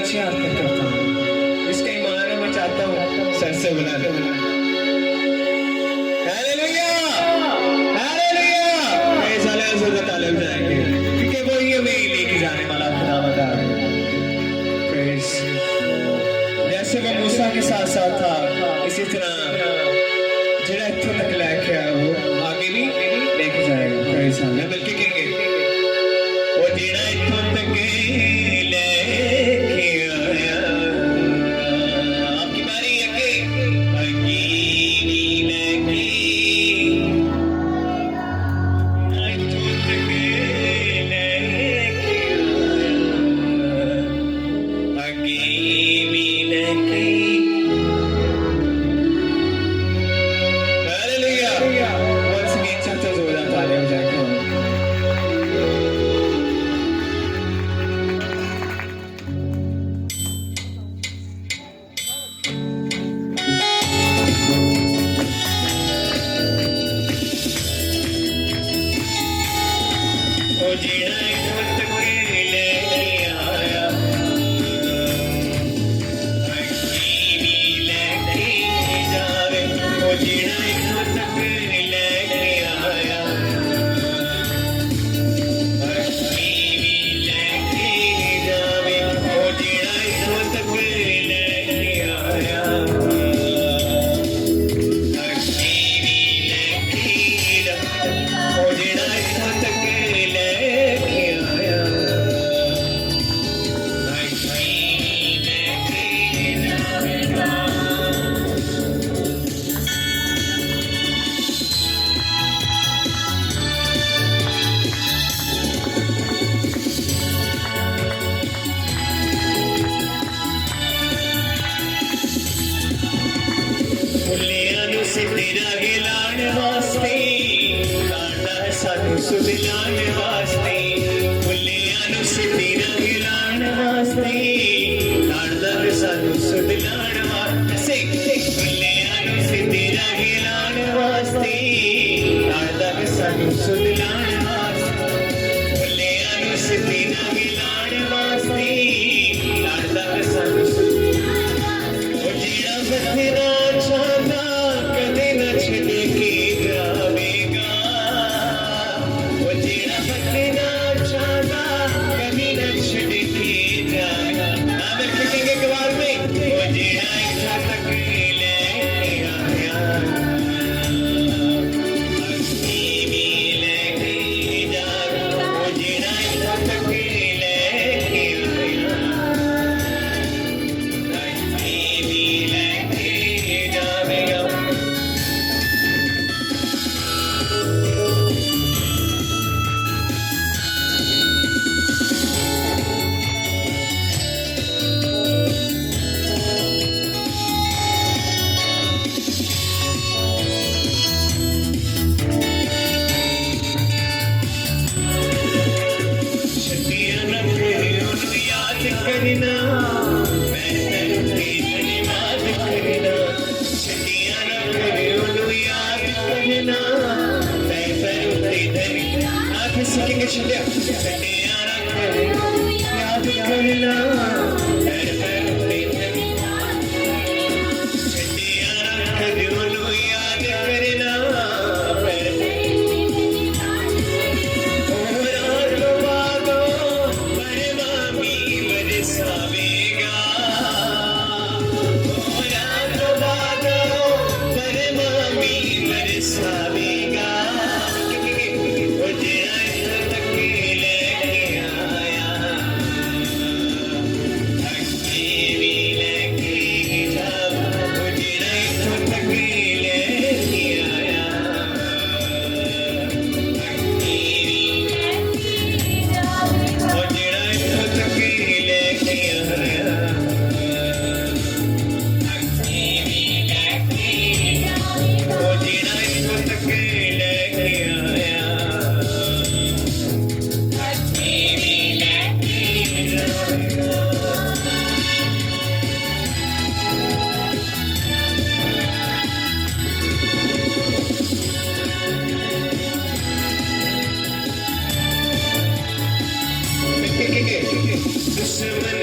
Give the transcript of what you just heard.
नीचे आकर करता हूँ, इसका ईमान है मैं चाहता हूँ सर से बुला लो। Hallelujah, hallelujah. ये साले हज़रत तालिब जाएंगे क्योंकि वो ये हमें लेके जाने वाला खुदावंद है। प्रेज़। जैसे वो मूसा के साथ साथ था, इसी तरह जेड़ा इत्थों तक लेके आया वो आगे भी लेके जाएगा। प्रेज़। हम मिलके कहेंगे वो जेड़ा इत्थों तक लेके आया, आपकी बारी आगे आगे भी लेके इत्थों तक लेके आया, आगे भी लेके। हालेलुया। Once again, chapter जोरदार तालियां बजाएं। ओ जेड़ा इत्थों तक लेके आया, आगे भी लेके जावे। ओ जेड़ा इत्थों तक लेके आया, आगे भी लेके जावे। ओ जेड़ा इत्थों तक लेके आया, आगे भी लेके जावे। ओ जेड़ा इत्थों तक लेके आया, आगे भी लेके जावे। मुल्लियां नूं सिद्धियां गिलाण वास्ते, लांडा सानू सुधिलाण वास्ते। मुल्लियां नूं सिद्धियां गिलाण वास्ते, लांडा सानू सुधिलाण वास्ते। मुल्लियां नूं सिद्धियां गिलाण वास्ते, लांडा सानू सुधिलाण वास्ते। मुल्लियां नूं सिद्धियां गिलाण वास्ते, लांडा सानू ओ जेड़ा बथेरा चाहता कदे न छड़ के जावेगा। ओ जेड़ा बथेरा चाहता कभी न छड़ के जाएगा। आप कहेंगे कबार में ओ जेड़ा इत्थों तक लेके आया, आगे भी लेके जावे। ओ जेड़ा इत्थों तक लेके आया, आगे भी लेके जावेगा। छटियां रखे उन्हें याद करना, मैं तेरी धन्यवाद करना। छटियां रखे उन्हें याद करना, मैं तेरी धन्यवाद। आंखें सीखेंगे छटियां। छटियां रखे याद करना, मैं तेरी धन्यवाद। छटियां रखे उन्हें याद करना, मैं दुश्मन